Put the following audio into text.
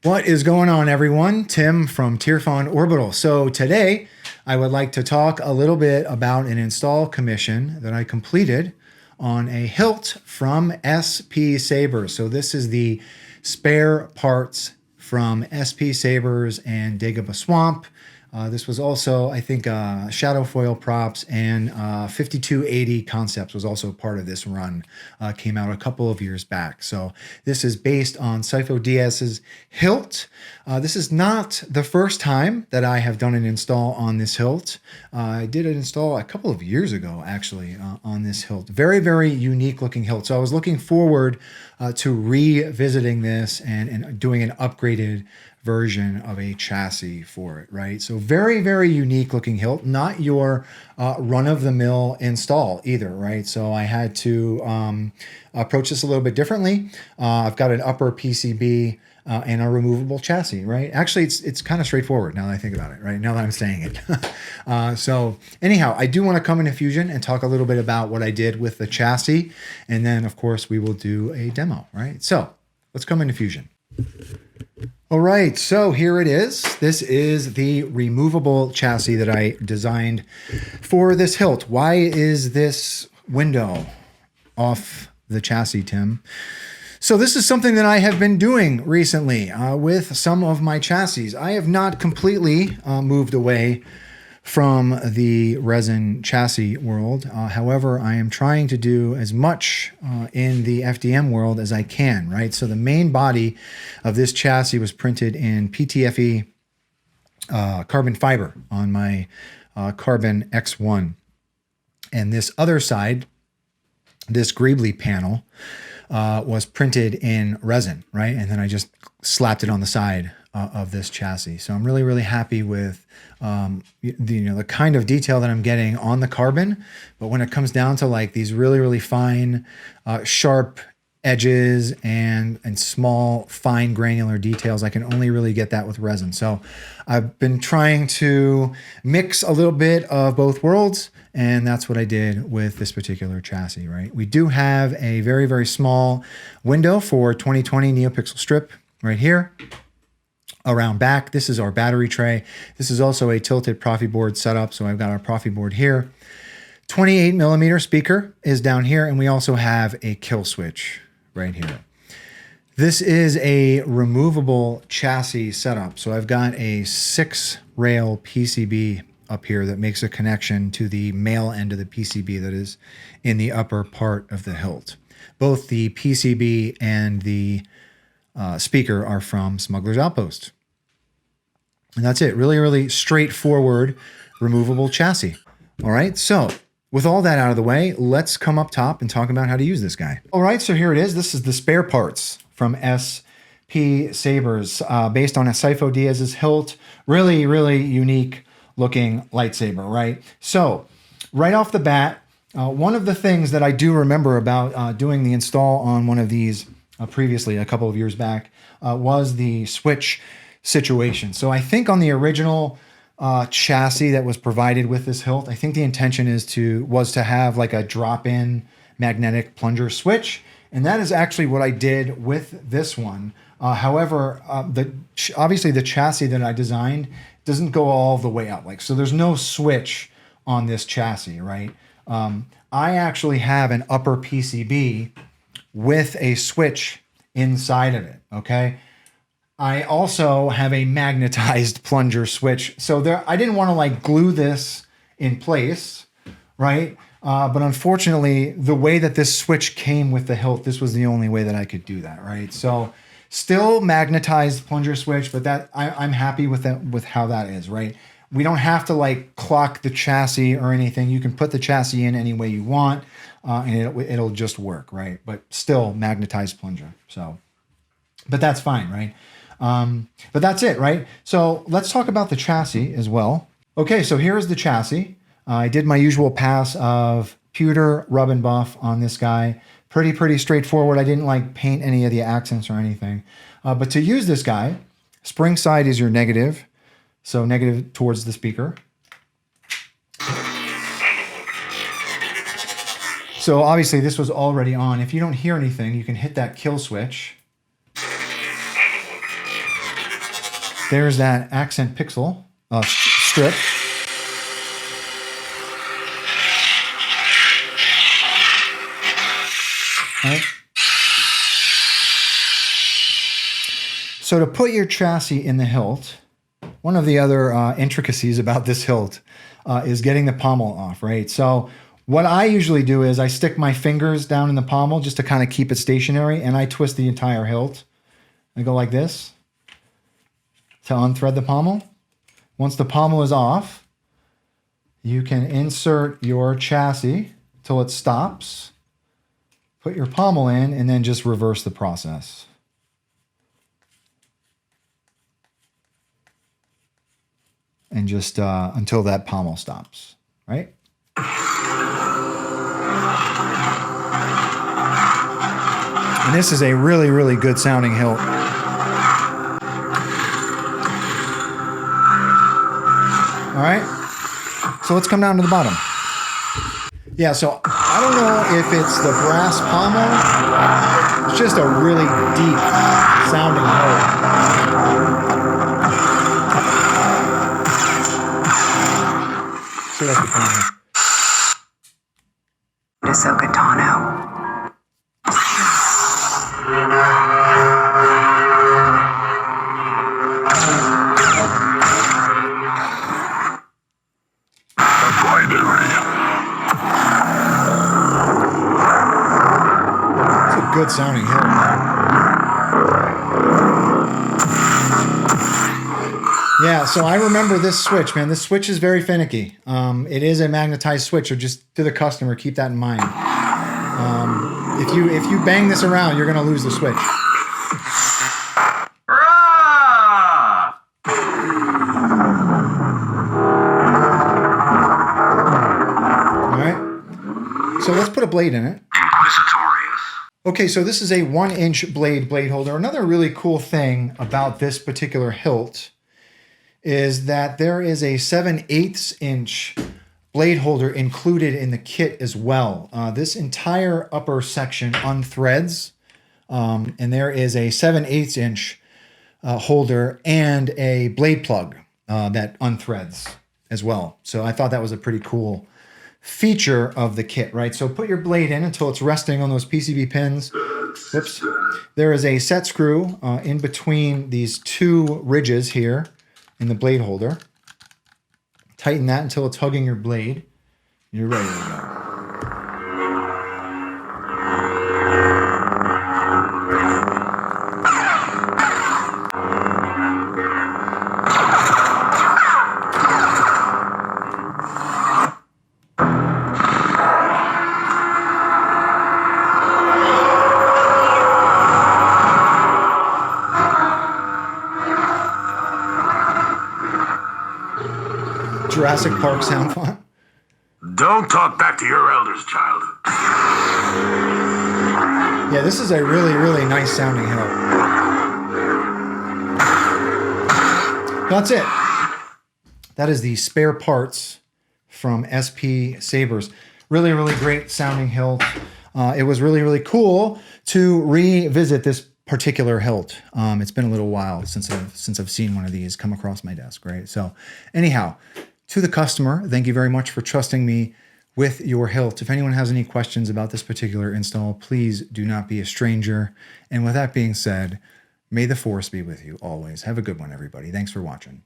What is going on, everyone? Tim from Tierfon Orbital. So today I would like to talk a little bit about an install commission that I completed on a hilt from SP Sabers. So this is the spare parts from SP Sabers and Dagobah Swamp. This was also, I think, Shadowfoil Props and 5280 Concepts was also part of this run. Came out a couple of years back. So this is based on Sifo Diaz's hilt. This is not the first time that I have done an install on this hilt. I did an install a couple of years ago, actually, on this hilt. Very, very unique looking hilt. So I was looking forward to revisiting this and doing an upgraded version of a chassis for it, right? So very, very unique looking hilt, not your run-of-the-mill install either, right? So I had to approach this a little bit differently. I've got an upper PCB and a removable chassis, right? Actually, it's kind of straightforward now that I think about it, right? Now that I'm saying it. So anyhow, I do want to come into Fusion and talk a little bit about what I did with the chassis. And then, of course, we will do a demo, right? So let's come into Fusion. All right, so here it is. This is the removable chassis that I designed for this hilt. Why is this window off the chassis, Tim? So this is something that I have been doing recently with some of my chassis. I have not completely moved away from the resin chassis world. However, I am trying to do as much in the FDM world as I can, right? So the main body of this chassis was printed in PTFE carbon fiber on my Carbon X1. And this other side, this greeblies panel, was printed in resin, right? And then I just slapped it on the side of this chassis. So I'm really, really happy with the kind of detail that I'm getting on the carbon. But when it comes down to like these really, really fine, sharp edges and small, fine granular details, I can only really get that with resin. So I've been trying to mix a little bit of both worlds, and that's what I did with this particular chassis, right? We do have a very, very small window for 2020 NeoPixel strip right here. Around back, this is our battery tray. This is also a tilted Proffie board setup. So I've got our Proffie board here. 28 millimeter speaker is down here. And we also have a kill switch right here. This is a removable chassis setup. So I've got a 6-rail PCB up here that makes a connection to the male end of the PCB that is in the upper part of the hilt. Both the PCB and the speaker are from Smugglers Outpost. And that's it. Really, really straightforward removable chassis. All right. So with all that out of the way, let's come up top and talk about how to use this guy. All right. So here it is. This is the spare parts from SP Sabers based on a Sifo Diaz's hilt. Really, really unique looking lightsaber, right? So right off the bat, one of the things that I do remember about doing the install on one of these previously, a couple of years back, was the switch situation. So I think on the original chassis that was provided with this hilt, I think the intention was to have like a drop-in magnetic plunger switch. And that is actually what I did with this one. However, obviously the chassis that I designed doesn't go all the way up. So there's no switch on this chassis, right? I actually have an upper PCB with a switch inside of it, okay? I also have a magnetized plunger switch. So I didn't want to like glue this in place, right? But unfortunately, the way that this switch came with the hilt, this was the only way that I could do that, right? So still magnetized plunger switch, but that I'm happy with that, with how that is, right? We don't have to like clock the chassis or anything. You can put the chassis in any way you want. And it'll just work, right? But still magnetized plunger. So, but that's fine, right? But that's it, right? So let's talk about the chassis as well. Okay, so here's the chassis. I did my usual pass of pewter rub and buff on this guy. Pretty straightforward. I didn't like paint any of the accents or anything. But to use this guy, spring side is your negative. So negative towards the speaker. So obviously this was already on. If you don't hear anything, you can hit that kill switch. there's that accent pixel strip. Right. So to put your chassis in the hilt, one of the other intricacies about this hilt is getting the pommel off, right? So what I usually do is I stick my fingers down in the pommel just to kind of keep it stationary, and I twist the entire hilt. I go like this to unthread the pommel. Once the pommel is off, you can insert your chassis till it stops. Put your pommel in and then just reverse the process. And just until that pommel stops, right? And this is a really, really good sounding hilt. All right, so let's come down to the bottom. Yeah, so I don't know if it's the brass pommel. It's just a really deep sounding hilt. See, that's the pommel. Good sounding hilt. Yeah, so I remember this switch, man. This switch is very finicky. It is a magnetized switch, so just to the customer, keep that in mind. If you bang this around, you're gonna lose the switch. All right. So let's put a blade in it. Okay, so this is a 1-inch blade holder. Another really cool thing about this particular hilt is that there is a 7/8 inch blade holder included in the kit as well. This entire upper section unthreads, and there is a 7/8 inch holder and a blade plug that unthreads as well. So I thought that was a pretty cool feature of the kit, right? So put your blade in until it's resting on those PCB pins. Whoops. There is a set screw in between these two ridges here in the blade holder. Tighten that until it's hugging your blade. You're ready to go. Jurassic Park sound font. Don't talk back to your elders, child. Yeah, this is a really, really nice sounding hilt. That's it. That is the spare parts from SP Sabers. Really, really great sounding hilt. It was really, really cool to revisit this particular hilt. It's been a little while since I've seen one of these come across my desk, right? So anyhow, to the customer, thank you very much for trusting me with your hilt. If anyone has any questions about this particular install, please do not be a stranger. And with that being said, may the force be with you always. Have a good one, everybody. Thanks for watching.